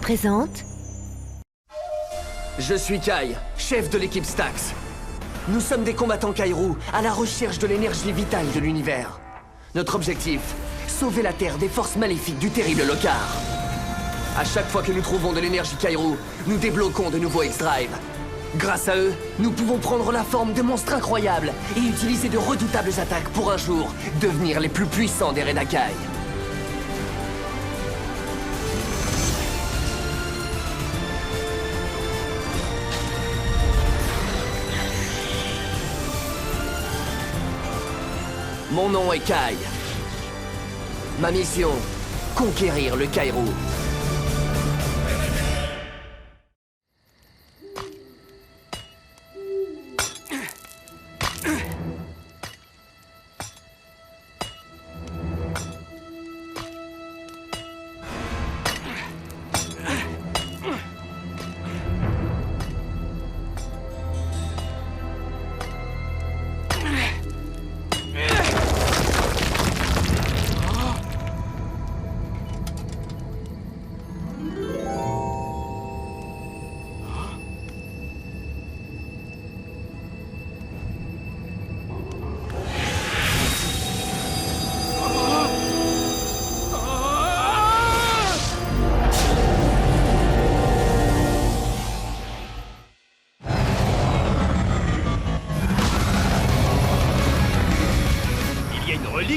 présente... Je suis Kai, chef de l'équipe Stax. Nous sommes des combattants Kairou à la recherche de l'énergie vitale de l'univers. Notre objectif, sauver la Terre des forces maléfiques du terrible Lokar. À chaque fois que nous trouvons de l'énergie Kairou, nous débloquons de nouveaux X-Drive. Grâce à eux, nous pouvons prendre la forme de monstres incroyables et utiliser de redoutables attaques pour un jour devenir les plus puissants des Redakai. Mon nom est Kai. Ma mission, conquérir le Kairou.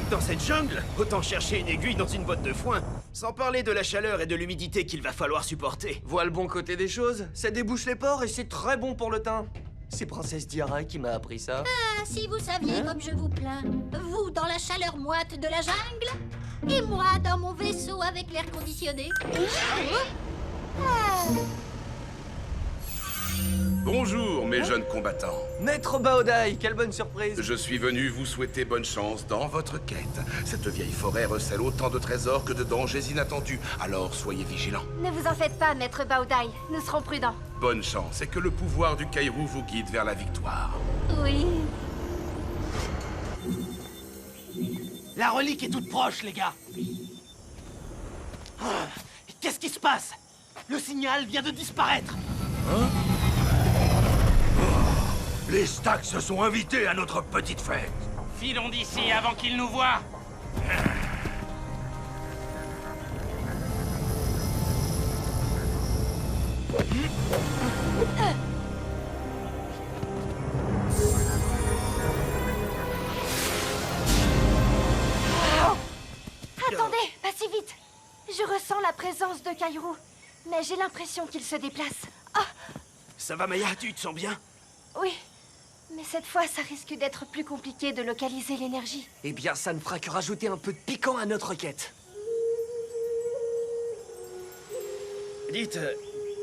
Dans cette jungle, autant chercher une aiguille dans une botte de foin. Sans parler de la chaleur et de l'humidité qu'il va falloir supporter. Vois le bon côté des choses, ça débouche les pores et c'est très bon pour le teint. C'est Princesse Diarra qui m'a appris ça. Ah, si vous saviez comme je vous plains. Vous dans la chaleur moite de la jungle, et moi dans mon vaisseau avec l'air conditionné. Bonjour, mes jeunes combattants. Maître Baodai, quelle bonne surprise. Je suis venu vous souhaiter bonne chance dans votre quête. Cette vieille forêt recèle autant de trésors que de dangers inattendus, alors soyez vigilants. Ne vous en faites pas, Maître Baodai. Nous serons prudents. Bonne chance et que le pouvoir du Kairou vous guide vers la victoire. Oui. La relique est toute proche, les gars. Qu'est-ce qui se passe? Le signal vient de disparaître. Les Stax se sont invités à notre petite fête. Filons d'ici avant qu'ils nous voient. Attendez, pas si vite. Je ressens la présence de Kairou, mais j'ai l'impression qu'il se déplace. Ça va, Maya? Tu te sens bien? Oui, mais cette fois, ça risque d'être plus compliqué de localiser l'énergie. Eh bien, ça ne fera que rajouter un peu de piquant à notre quête. Dites,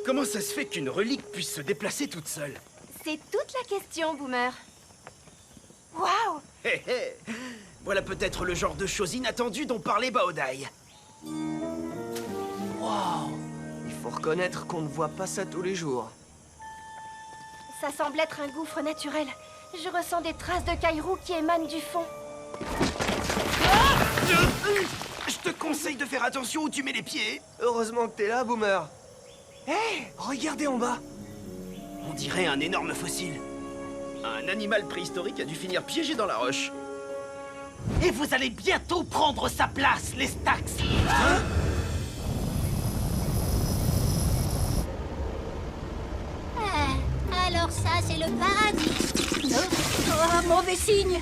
comment ça se fait qu'une relique puisse se déplacer toute seule? C'est toute la question, Boomer. Waouh! Hé hé! Voilà peut-être le genre de choses inattendues dont parlait Baodai. Waouh! Il faut reconnaître qu'on ne voit pas ça tous les jours. Ça semble être un gouffre naturel. Je ressens des traces de Kairou qui émanent du fond. Je te conseille de faire attention où tu mets les pieds. Heureusement que t'es là, Boomer. Hé, regardez en bas. On dirait un énorme fossile. Un animal préhistorique a dû finir piégé dans la roche. Et vous allez bientôt prendre sa place, les Stax. Alors ça, c'est le paradis. Oh, mauvais signe.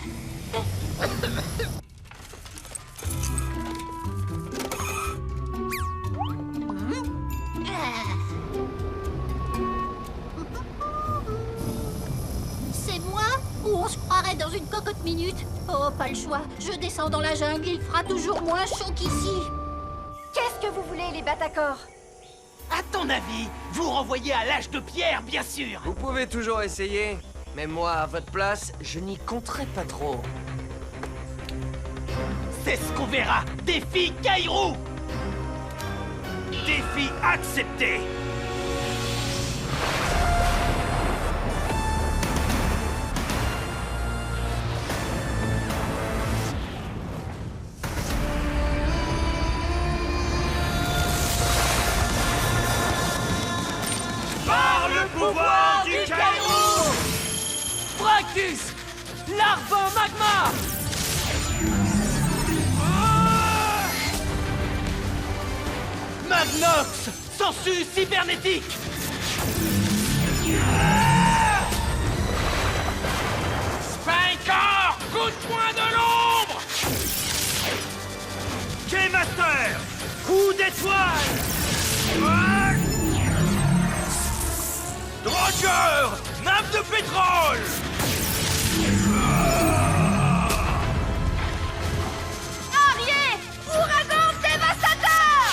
C'est moi ou on se croirait dans une cocotte minute? Oh, pas le choix. Je descends dans la jungle, il fera toujours moins chaud qu'ici. Qu'est-ce que vous voulez, les Batacors? À ton avis, vous renvoyez à l'âge de pierre, bien sûr. Vous pouvez toujours essayer. Mais moi, à votre place, je n'y compterai pas trop. C'est ce qu'on verra. Défi Kairou. Défi accepté. pouvoir du Kairo! Fractus! Larva magma! Magnox! Sensu cybernétique! Spinker! Coup de poing de l'ombre! K-Master! Coup d'étoile! Roger! Nappe de pétrole! Arié! Ouragan dévastateur!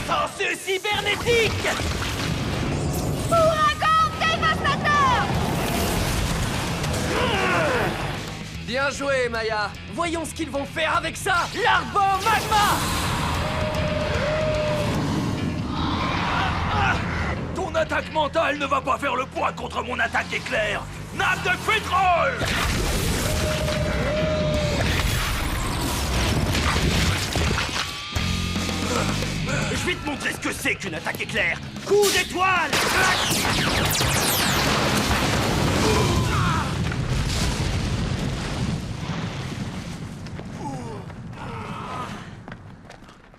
Sensu cybernétique! Ouragan dévastateur! Bien joué, Maya. Voyons ce qu'ils vont faire avec ça. Larva magma! Ton attaque mentale ne va pas faire le poids contre mon attaque éclair. Nappe de pétrole! Je vais te montrer ce que c'est qu'une attaque éclair! Coup d'étoile!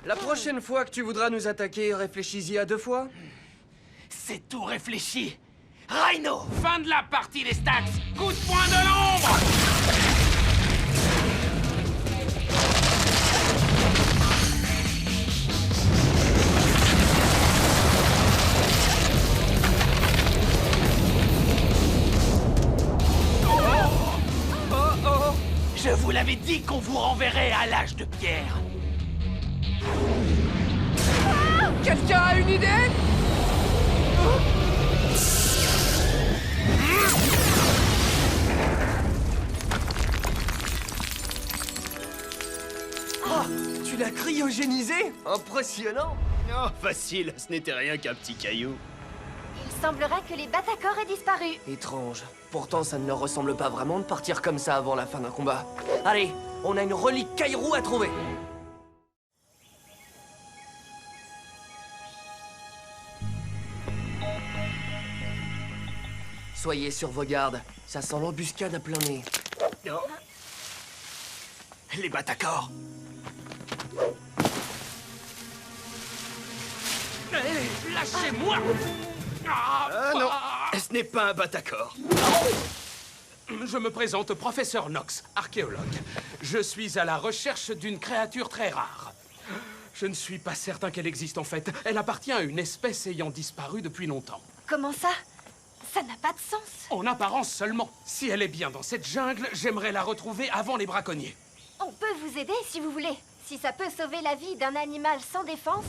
La prochaine fois que tu voudras nous attaquer, réfléchis-y à 2 fois. C'est tout réfléchi! Rhino! Fin de la partie, les Stax! Coup de poing de l'ombre! Je vous l'avais dit qu'on vous renverrait à l'âge de pierre! Quelqu'un a une idée? Oh, tu l'as cryogénisé? Impressionnant! Oh, facile, ce n'était rien qu'un petit caillou. Il semblerait que les Batacors aient disparu. Étrange. Pourtant, ça ne leur ressemble pas vraiment de partir comme ça avant la fin d'un combat. Allez, on a une relique Kairo à trouver. Soyez sur vos gardes. Ça sent l'embuscade à plein nez. Oh. Les Batacors! Allez, lâchez-moi! Ah non, ce n'est pas un Batacor. Je me présente, professeur Knox, archéologue. Je suis à la recherche d'une créature très rare. Je ne suis pas certain qu'elle existe en fait. Elle appartient à une espèce ayant disparu depuis longtemps. Comment ça? Ça n'a pas de sens. En apparence seulement. Si elle est bien dans cette jungle, j'aimerais la retrouver avant les braconniers. On peut vous aider si vous voulez. Si ça peut sauver la vie d'un animal sans défense.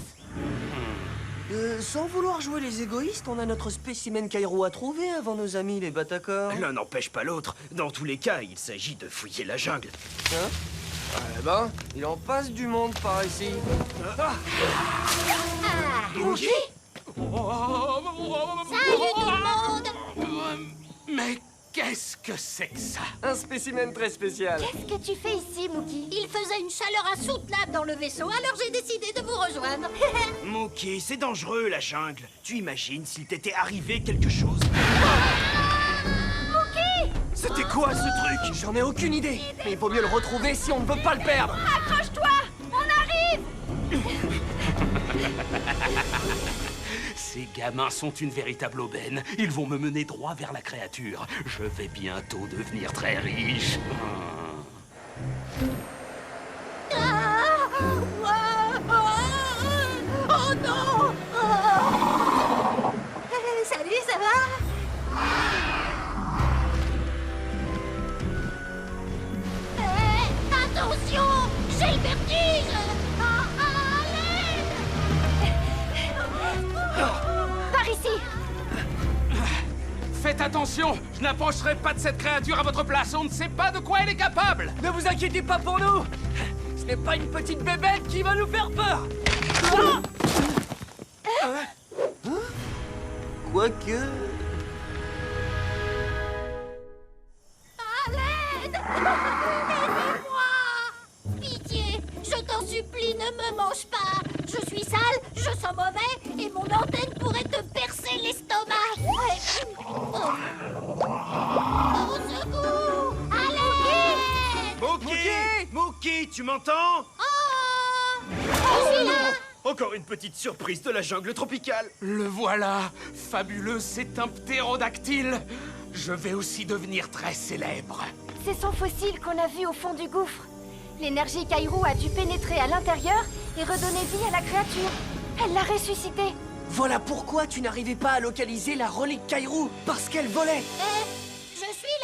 Sans vouloir jouer les égoïstes, on a notre spécimen Kairo à trouver avant nos amis les Batacors. L'un n'empêche pas l'autre. Dans tous les cas, il s'agit de fouiller la jungle. Hein? Eh ben, il en passe du monde par ici. Mookie? Salut tout le monde! Mais qu'est-ce que c'est que ça? Un spécimen très spécial. Qu'est-ce que tu fais ici, Mookie? Il faisait une chaleur insoutenable dans le vaisseau, alors j'ai décidé de vous rejoindre. Mookie, c'est dangereux la jungle. Tu imagines s'il t'était arrivé quelque chose? Mookie! C'était quoi ce truc? J'en ai aucune idée. Mais il vaut mieux le retrouver si on ne veut pas le perdre. Accroche-toi! On arrive! Ces gamins sont une véritable aubaine. Ils vont me mener droit vers la créature. Je vais bientôt devenir très riche. Oh non! Salut, ça va? Attention! J'ai le vertige! À l'aide! Par ici! Faites attention, je n'approcherai pas de cette créature à votre place. On ne sait pas de quoi elle est capable. Ne vous inquiétez pas pour nous. Ce n'est pas une petite bébête qui va nous faire peur. Quoique... À l'aide! tu m'entends? Oh, je suis là. Encore une petite surprise de la jungle tropicale. Le voilà. Fabuleux, c'est un ptérodactyle. Je vais aussi devenir très célèbre. C'est son fossile qu'on a vu au fond du gouffre. L'énergie Kairou a dû pénétrer à l'intérieur et redonner vie à la créature. Elle l'a ressuscité. Voilà pourquoi tu n'arrivais pas à localiser la relique Kairou, parce qu'elle volait. Je suis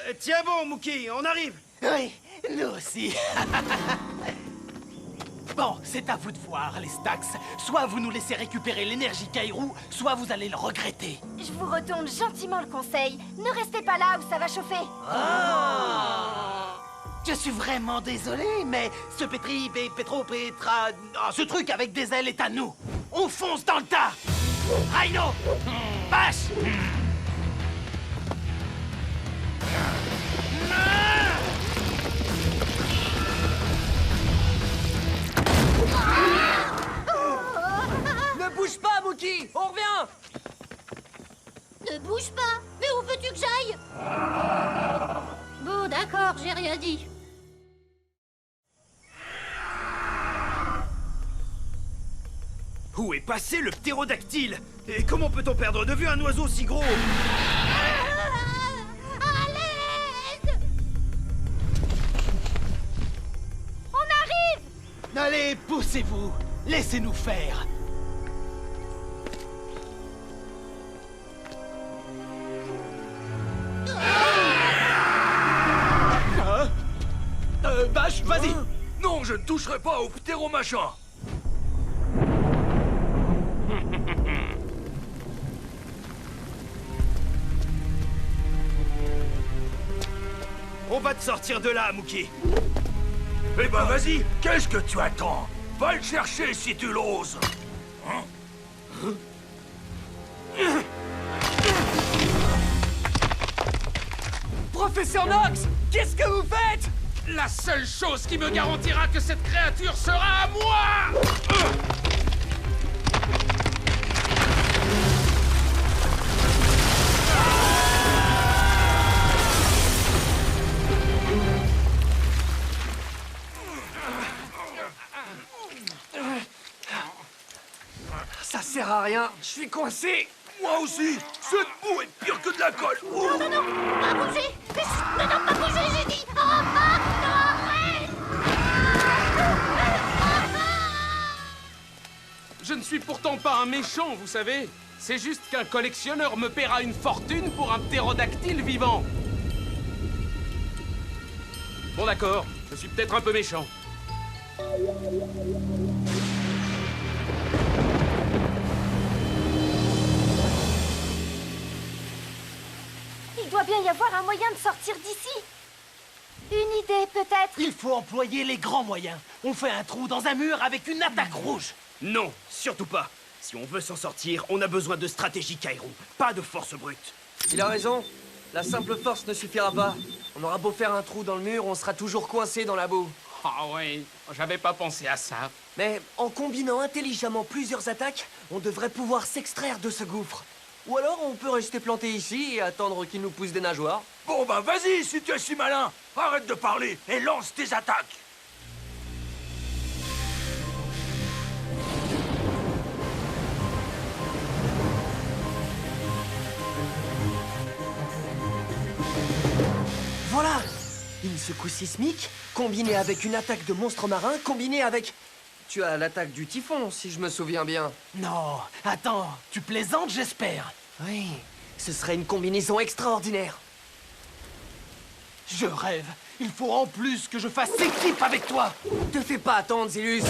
là. Tiens bon, Mookie, on arrive. Oui, nous aussi. Bon, c'est à vous de voir, les Stax. Soit vous nous laissez récupérer l'énergie Kairou, soit vous allez le regretter. Je vous retourne gentiment le conseil. Ne restez pas là où ça va chauffer. Je suis vraiment désolé, mais ce ce truc avec des ailes est à nous. On fonce dans le tas. Rhino, Bash. Ne bouge pas, Mookie. On revient. Ne bouge pas. Mais où veux-tu que j'aille? Bon, d'accord, j'ai rien dit. Où est passé le ptérodactyle? Et comment peut-on perdre de vue un oiseau si gros? À l'aide! On arrive! Allez, poussez-vous. Laissez-nous faire. Bash, vas-y. Non, je ne toucherai pas au ptéromachin. On va te sortir de là, Mookie. Eh ben vas-y, qu'est-ce que tu attends? Va le chercher si tu l'oses. Professeur Nox, qu'est-ce que vous faites? La seule chose qui me garantira que cette créature sera à moi! Ça sert à rien, je suis coincé. Moi aussi, cette boue est pire que de la colle. Ouh. Non, pas bouger! Non, pas bouger, j'ai dit! Non, arrête! Je ne suis pourtant pas un méchant, vous savez. C'est juste qu'un collectionneur me paiera une fortune pour un ptérodactyle vivant. Bon d'accord, je suis peut-être un peu méchant. Il doit bien y avoir un moyen de sortir d'ici. Une idée, peut-être? Il faut employer les grands moyens. On fait un trou dans un mur avec une attaque rouge. Non, surtout pas. Si on veut s'en sortir, on a besoin de stratégie Kairou, pas de force brute. Il a raison. La simple force ne suffira pas. On aura beau faire un trou dans le mur, on sera toujours coincé dans la boue. Ah oui, j'avais pas pensé à ça. Mais en combinant intelligemment plusieurs attaques, on devrait pouvoir s'extraire de ce gouffre. Ou alors on peut rester planté ici et attendre qu'il nous pousse des nageoires. Bon bah vas-y, si tu es si malin. Arrête de parler et lance tes attaques. Voilà! Une secousse sismique, combinée avec une attaque de monstre marin, combinée avec... Tu as l'attaque du typhon, si je me souviens bien. Non, attends, tu plaisantes, j'espère. Oui, ce serait une combinaison extraordinaire. Je rêve. Il faut en plus que je fasse équipe avec toi. Te fais pas attendre, Zilus.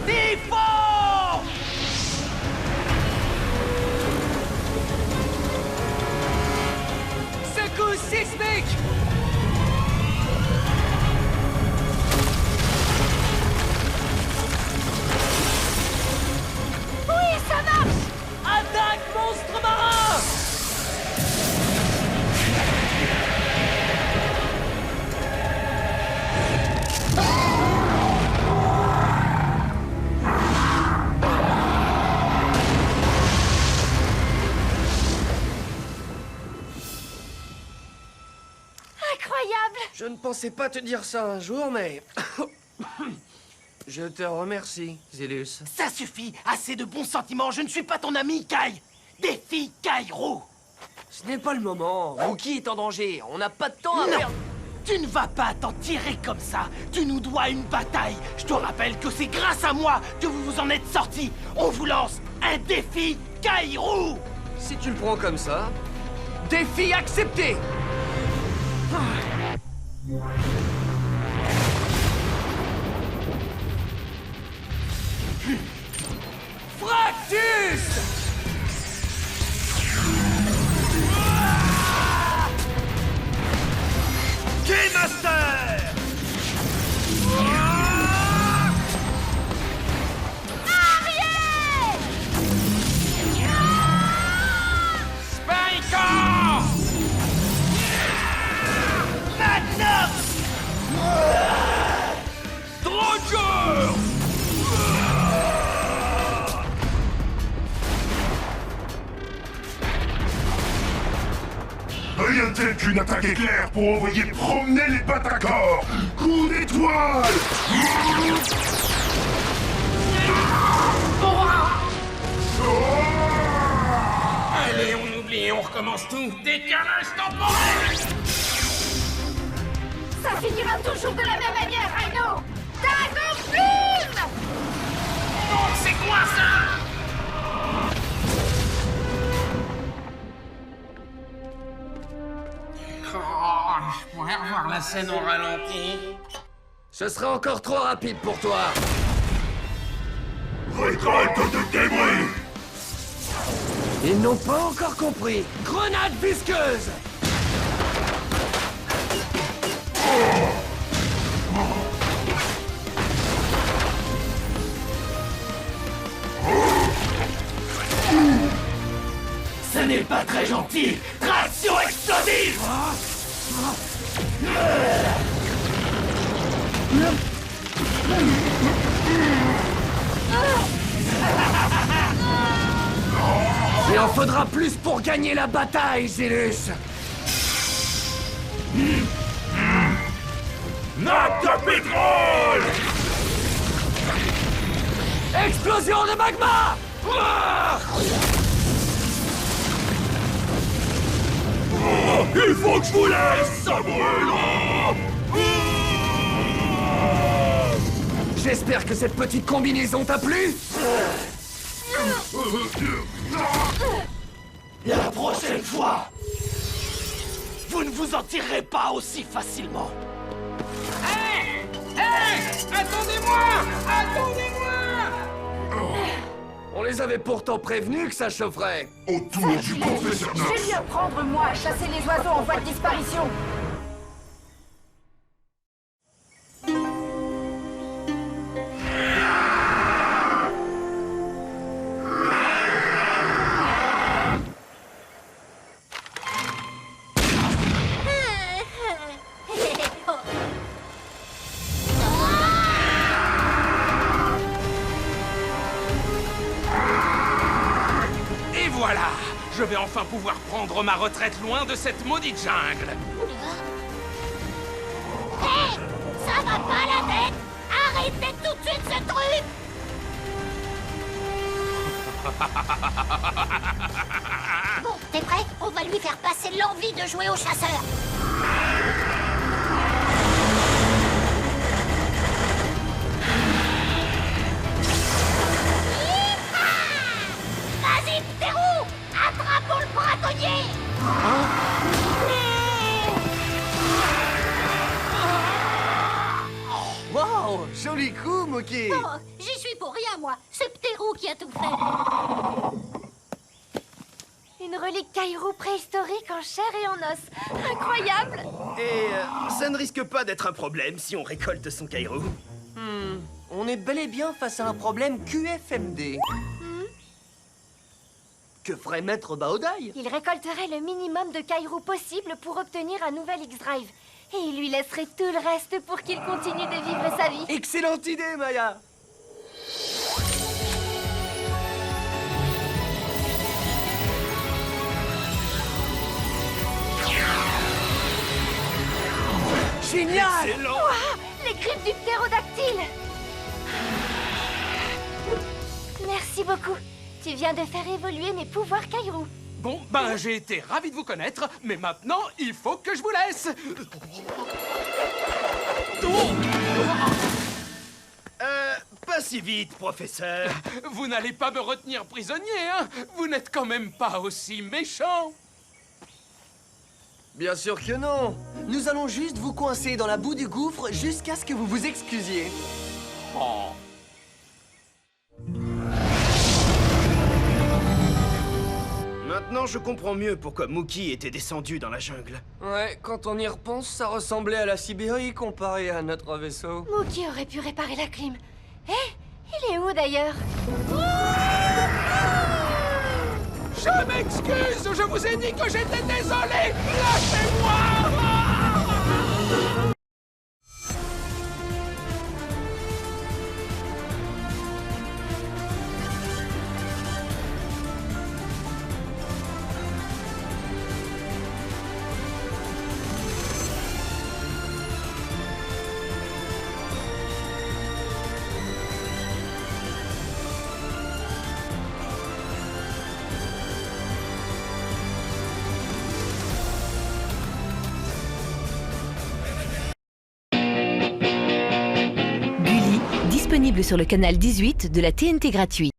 Typhon! Secousse sismique! Oui, ça marche! Attaque monstre marin! Incroyable! Je ne pensais pas te dire ça un jour, mais... Je te remercie, Zélus. Ça suffit, assez de bons sentiments, je ne suis pas ton ami, Kai. Défie Kairo. Ce n'est pas le moment. Wookie est en danger. On n'a pas de temps à perdre. Tu ne vas pas t'en tirer comme ça. Tu nous dois une bataille. Je te rappelle que c'est grâce à moi que vous vous en êtes sortis. On vous lance un défi Kairo. Si tu le prends comme ça... Défi accepté! Fractus! Keymaster! Roger! Rien tel qu'une attaque éclair pour envoyer promener les Batacors! Coup d'étoile! Allez, on oublie, on recommence tout. Décalage temporel. Ça finira toujours de la même manière, Rhino. Dragon Plume! Donc c'est quoi ça? Oh, je pourrais revoir la scène au ralenti. Ce sera encore trop rapide pour toi. Récolte de débris! Ils n'ont pas encore compris. Grenade visqueuse! Ce n'est pas très gentil. Traction explosive. Il en faudra plus pour gagner la bataille, Zélus! Nappe de pétrole! Explosion de magma! Il faut que je vous laisse, ça brûle! J'espère que cette petite combinaison t'a plu! La prochaine fois, vous ne vous en tirerez pas aussi facilement. Hé! Hé! Attendez-moi! Attendez-moi! On les avait pourtant prévenus que ça chaufferait! Autour du professeur Je vais Knox! bien prendre, moi, à chasser les oiseaux en voie de disparition. Et voilà! Je vais enfin pouvoir prendre ma retraite loin de cette maudite jungle! Hé! Ça va pas la tête? Arrêtez tout de suite ce truc! Bon, t'es prêt? On va lui faire passer l'envie de jouer au chasseur. Vas-y, Pterou! Attrapons le braconnier! Wow! Joli coup, Moki! Oh, j'y suis pour rien, moi. C'est Pterou qui a tout fait. Une relique Kairo préhistorique en chair et en os. Incroyable! Et ça ne risque pas d'être un problème si on récolte son Kairo. On est bel et bien face à un problème QFMD. Que ferait Maître Baodai? Il récolterait le minimum de Kairo possible pour obtenir un nouvel X-Drive. Et il lui laisserait tout le reste pour qu'il continue de vivre sa vie. Excellente idée, Maya! Génial! Excellent! Ouah, les griffes du ptérodactyle! Merci beaucoup. Tu viens de faire évoluer mes pouvoirs Kairou. Bon, ben, j'ai été ravi de vous connaître, mais maintenant, il faut que je vous laisse. Pas si vite, professeur. Vous n'allez pas me retenir prisonnier, hein? Vous n'êtes quand même pas aussi méchant. Bien sûr que non. Nous allons juste vous coincer dans la boue du gouffre jusqu'à ce que vous vous excusiez. Oh. Maintenant, je comprends mieux pourquoi Mookie était descendu dans la jungle. Ouais, quand on y repense, ça ressemblait à la Sibérie comparé à notre vaisseau. Mookie aurait pu réparer la clim. Eh, il est où d'ailleurs? Je m'excuse, je vous ai dit que j'étais désolé. Lâchez-moi. Disponible sur le canal 18 de la TNT gratuit.